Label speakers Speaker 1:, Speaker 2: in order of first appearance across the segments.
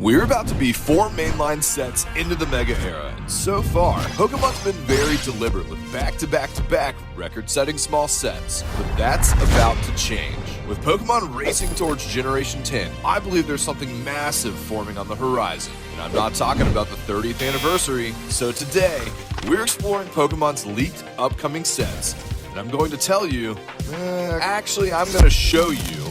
Speaker 1: We're about to be 4 mainline sets into the Mega era, and so far, Pokemon's been very deliberate with back-to-back-to-back record-setting small sets. But that's about to change. With Pokemon racing towards Generation 10, I believe there's something massive forming on the horizon. And I'm not talking about the 30th anniversary. So today, we're exploring Pokemon's leaked upcoming sets. And I'm going to tell you, actually, I'm going to show you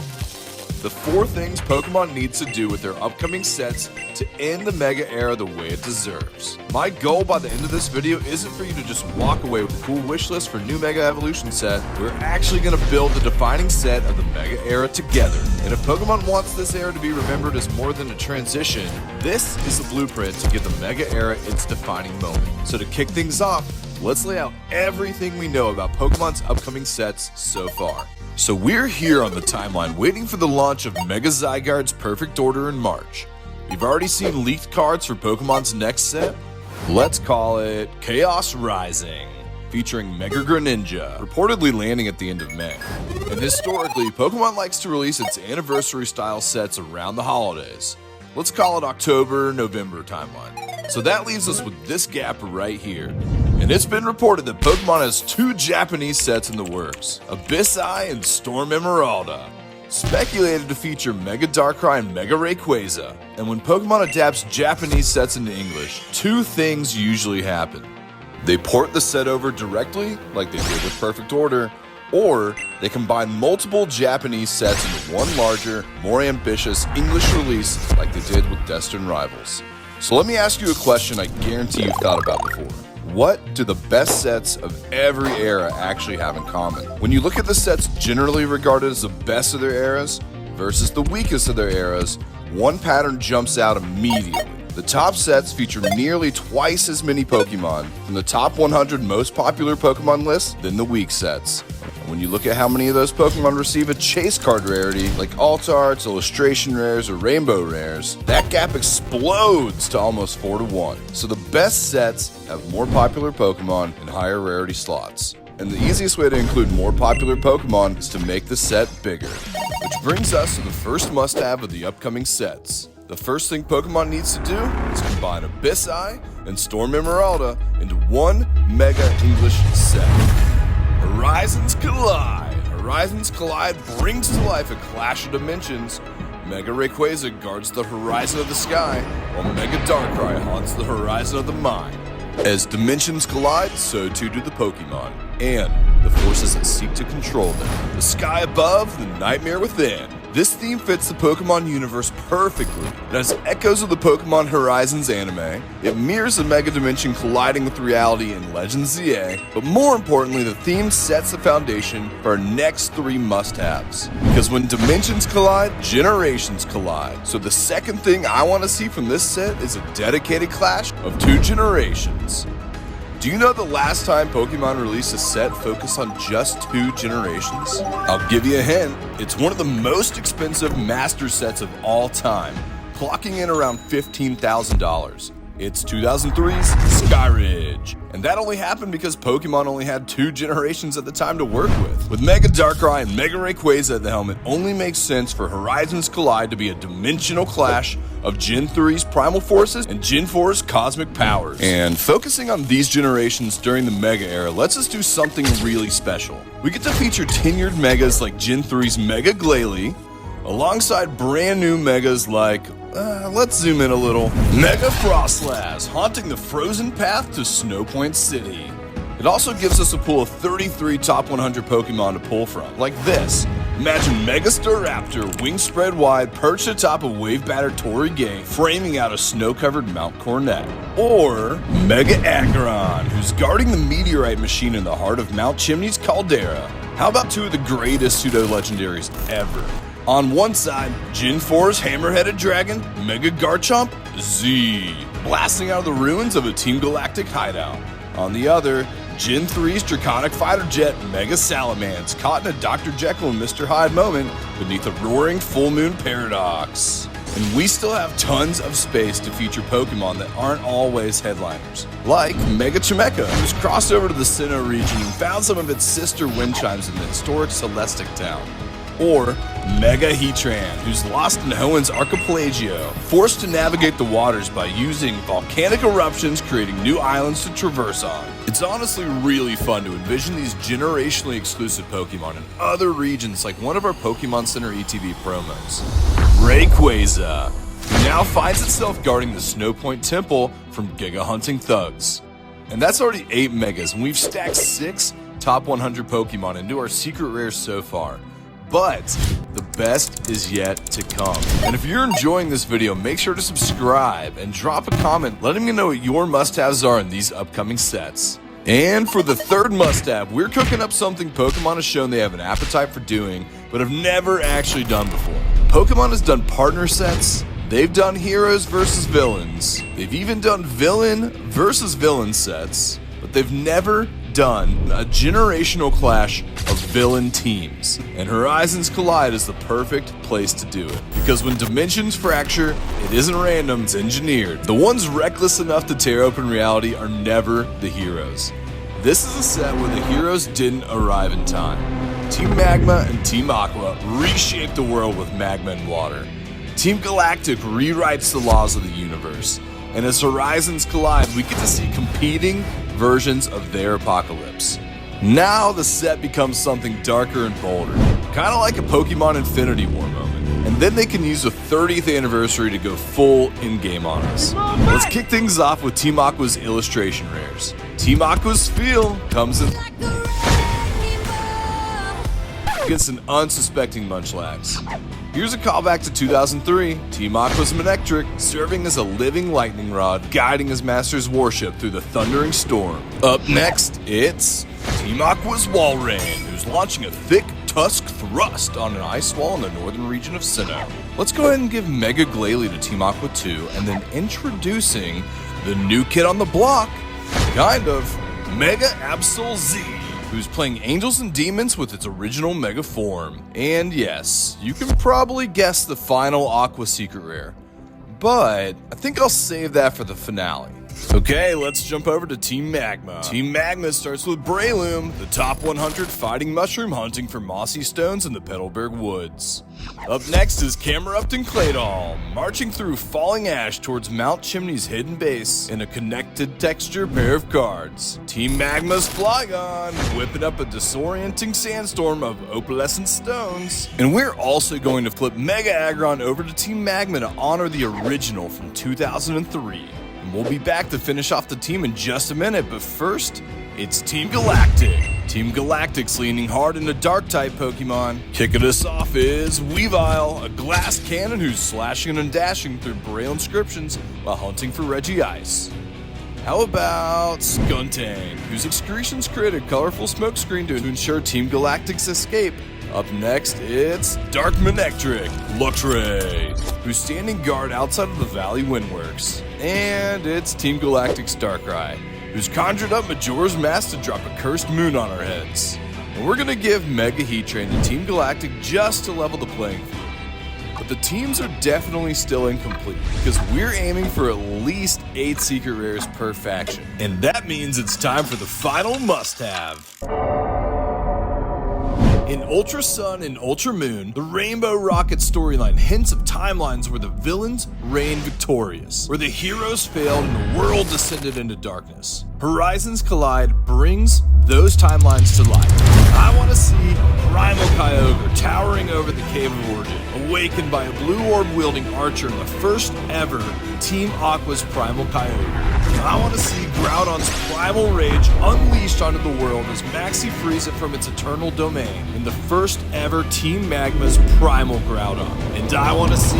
Speaker 1: the 4 things Pokemon needs to do with their upcoming sets to end the Mega era the way it deserves. My goal by the end of this video isn't for you to just walk away with a cool wish list for new Mega Evolution set. We're actually going to build the defining set of the Mega era together. And if Pokemon wants this era to be remembered as more than a transition, this is the blueprint to give the Mega era its defining moment. So to kick things off, let's lay out everything we know about Pokemon's upcoming sets so far. So we're here on the timeline waiting for the launch of Mega Zygarde's Perfect Order in March. We've already seen leaked cards for Pokemon's next set. Let's call it Chaos Rising, featuring Mega Greninja, reportedly landing at the end of May. And historically, Pokemon likes to release its anniversary style sets around the holidays. Let's call it October, November timeline. So that leaves us with this gap right here. And it's been reported that Pokemon has 2 Japanese sets in the works, Abyss Eye and Storm Emeralda, speculated to feature Mega Darkrai and Mega Rayquaza. And when Pokemon adapts Japanese sets into English, 2 things usually happen. They port the set over directly, like they did with Perfect Order, or they combine multiple Japanese sets into one larger, more ambitious English release like they did with Destined Rivals. So let me ask you a question I guarantee you've thought about before. What do the best sets of every era actually have in common? When you look at the sets generally regarded as the best of their eras versus the weakest of their eras, one pattern jumps out immediately. The top sets feature nearly twice as many Pokemon from the top 100 most popular Pokemon lists than the weak sets. When you look at how many of those Pokemon receive a chase card rarity, like alt arts, illustration rares, or rainbow rares, that gap explodes to almost 4 to 1. So the best sets have more popular Pokemon and higher rarity slots. And the easiest way to include more popular Pokemon is to make the set bigger. Which brings us to the first must-have of the upcoming sets. The first thing Pokemon needs to do is combine Abyss Eye and Storm Emeralda into one Mega English set. Horizons Collide! Horizons Collide brings to life a clash of dimensions. Mega Rayquaza guards the horizon of the sky, while Mega Darkrai haunts the horizon of the mind. As dimensions collide, so too do the Pokemon, and the forces that seek to control them. The sky above, the nightmare within. This theme fits the Pokemon universe perfectly. It has echoes of the Pokemon Horizons anime. It mirrors the Mega Dimension colliding with reality in Legends ZA. But more importantly, the theme sets the foundation for our next 3 must-haves. Because when dimensions collide, generations collide. So the second thing I want to see from this set is a dedicated clash of 2 generations. Do you know the last time Pokemon released a set focused on just 2 generations? I'll give you a hint. It's one of the most expensive master sets of all time, clocking in around $15,000. It's 2003's Skyridge. And that only happened because Pokemon only had 2 generations at the time to work with. With Mega Darkrai and Mega Rayquaza at the helm, it only makes sense for Horizons Collide to be a dimensional clash of Gen 3's Primal Forces and Gen 4's Cosmic Powers. And focusing on these generations during the Mega era lets us do something really special. We get to feature tenured Megas like Gen 3's Mega Glalie, alongside brand new Megas like, let's zoom in a little, Mega Frostlass, haunting the frozen path to Snow Point City. It also gives us a pool of 33 top 100 Pokemon to pull from, like this. Imagine Mega Staraptor, wings spread wide, perched atop a wave-battered Torrigate, framing out a snow-covered Mount Cornet. Or Mega Aggron, who's guarding the meteorite machine in the heart of Mount Chimney's caldera. How about 2 of the greatest pseudo-legendaries ever? On one side, Gen 4's Hammer-Headed Dragon, Mega Garchomp Z, blasting out of the ruins of a Team Galactic hideout. On the other, Gen 3's Draconic Fighter Jet, Mega Salamence, caught in a Dr. Jekyll and Mr. Hyde moment beneath a roaring full moon paradox. And we still have tons of space to feature Pokemon that aren't always headliners. Like Mega Chimecha, who's crossed over to the Sinnoh region and found some of its sister wind chimes in the historic Celestic town. or Mega Heatran, who's lost in Hoenn's archipelago, forced to navigate the waters by using volcanic eruptions, creating new islands to traverse on. It's honestly really fun to envision these generationally exclusive Pokemon in other regions, like one of our Pokemon Center ETV promos. Rayquaza, who now finds itself guarding the Snow Point Temple from Giga Hunting thugs. And that's already 8 Megas, and we've stacked 6 top 100 Pokemon into our secret rares so far. But the best is yet to come. And if you're enjoying this video, make sure to subscribe and drop a comment letting me know what your must-haves are in these upcoming sets. And for the third must-have, we're cooking up something Pokemon has shown they have an appetite for doing, but have never actually done before. Pokemon has done partner sets, they've done heroes versus villains, they've even done villain versus villain sets, but they've never done a generational clash of villain teams, and Horizons Collide is the perfect place to do it, because when dimensions fracture, it isn't random, it's engineered. The ones reckless enough to tear open reality are never the heroes. This is a set where the heroes didn't arrive in time. Team Magma and Team Aqua reshape the world with magma and water. Team Galactic rewrites the laws of the universe, and as Horizons collide, we get to see competing versions of their apocalypse. Now the set becomes something darker and bolder, kind of like a Pokemon Infinity War moment. And then they can use the 30th anniversary to go full in-game on us. Let's kick things off with Team Aqua's illustration rares. Team Aqua's Feel comes in against an unsuspecting Munchlax. Here's a callback to 2003, Team Aqua's Manectric, serving as a living lightning rod, guiding his master's warship through the thundering storm. Up next, it's Team Aqua's Walrein, who's launching a thick tusk thrust on an ice wall in the northern region of Sinnoh. Let's go ahead and give Mega Glalie to Team Aqua 2, and then introducing the new kid on the block, kind of, Mega Absol Z, who's playing Angels and Demons with its original Mega form. And yes, you can probably guess the final Aqua secret rare, but I think I'll save that for the finale. Okay, let's jump over to Team Magma. Team Magma starts with Breloom, the top 100 fighting mushroom hunting for mossy stones in the Petalburg Woods. Up next is Camerupt and Claydol, marching through falling ash towards Mount Chimney's hidden base in a connected texture pair of cards. Team Magma's Flygon, whipping up a disorienting sandstorm of opalescent stones. And we're also going to flip Mega Aggron over to Team Magma to honor the original from 2003. And we'll be back to finish off the team in just a minute, but first, it's Team Galactic. Team Galactic's leaning hard into Dark-type Pokemon. Kicking us off is Weavile, a glass cannon who's slashing and dashing through Braille inscriptions while hunting for Regice. How about Skuntank, whose excretions create a colorful smokescreen to ensure Team Galactic's escape. Up next, it's Dark Manectric, Luxray, who's standing guard outside of the Valley Windworks. And it's Team Galactic's Darkrai, who's conjured up Majora's Mask to drop a cursed moon on our heads. And we're gonna give Mega Heatran to Team Galactic just to level the playing field. But the teams are definitely still incomplete, because we're aiming for at least 8 secret rares per faction. And that means it's time for the final must-have. In Ultra Sun and Ultra Moon, the Rainbow Rocket storyline hints of timelines where the villains reigned victorious, where the heroes failed and the world descended into darkness. Horizons Collide brings those timelines to life. I want to see Primal Kyogre towering over the Cave of Origin, awakened by a blue orb-wielding archer in the first ever Team Aqua's Primal Kyogre. I want to see Groudon's primal rage unleashed onto the world as Maxi frees it from its eternal domain in the first ever Team Magma's Primal Groudon. And I want to see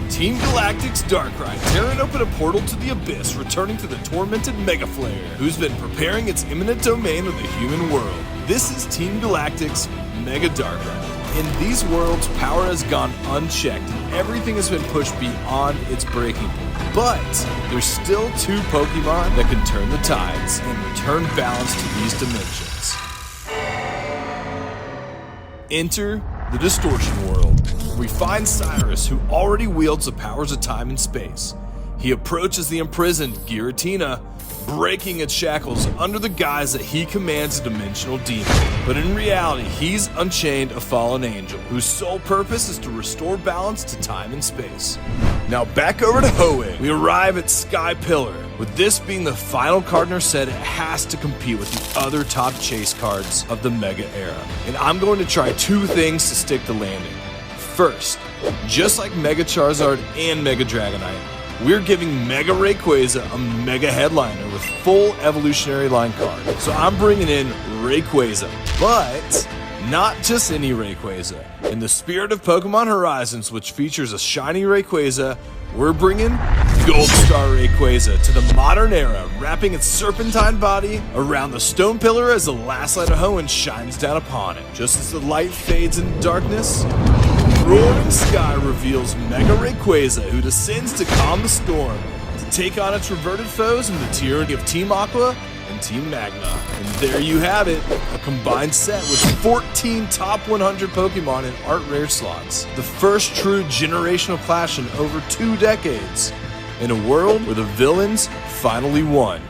Speaker 1: Team Galactic's Darkrai tearing open a portal to the abyss, returning to the tormented Mega Flare, who's been preparing its imminent domain of the human world. This is Team Galactic's Mega Darkrai. In these worlds, power has gone unchecked and everything has been pushed beyond its breaking point. But there's still 2 Pokemon that can turn the tides and return balance to these dimensions. Enter the Distortion World, where we find Cyrus, who already wields the powers of time and space. He approaches the imprisoned Giratina, breaking its shackles under the guise that he commands a dimensional demon. But in reality, he's unchained a fallen angel, whose sole purpose is to restore balance to time and space. Now back over to Hoenn, we arrive at Sky Pillar. With this being the final card in our set, it has to compete with the other top chase cards of the Mega era. And I'm going to try two things to stick the landing. First, just like Mega Charizard and Mega Dragonite, we're giving Mega Rayquaza a Mega Headliner with full evolutionary line card. So I'm bringing in Rayquaza, but not just any Rayquaza. In the spirit of Pokemon Horizons, which features a shiny Rayquaza, we're bringing Gold Star Rayquaza to the modern era, wrapping its serpentine body around the stone pillar as the last light of Hoenn shines down upon it. Just as the light fades into darkness, roaring sky reveals Mega Rayquaza, who descends to calm the storm, to take on its reverted foes in the tyranny of Team Aqua and Team Magma. And there you have it, a combined set with 14 top 100 Pokemon in art rare slots. The first true generational clash in over 2 decades, in a world where the villains finally won.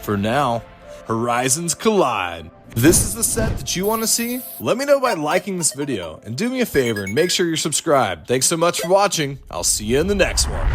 Speaker 1: For now, Horizons collide. If this is the set that you want to see, let me know by liking this video, and do me a favor and make sure you're subscribed. Thanks so much for watching. I'll see you in the next one.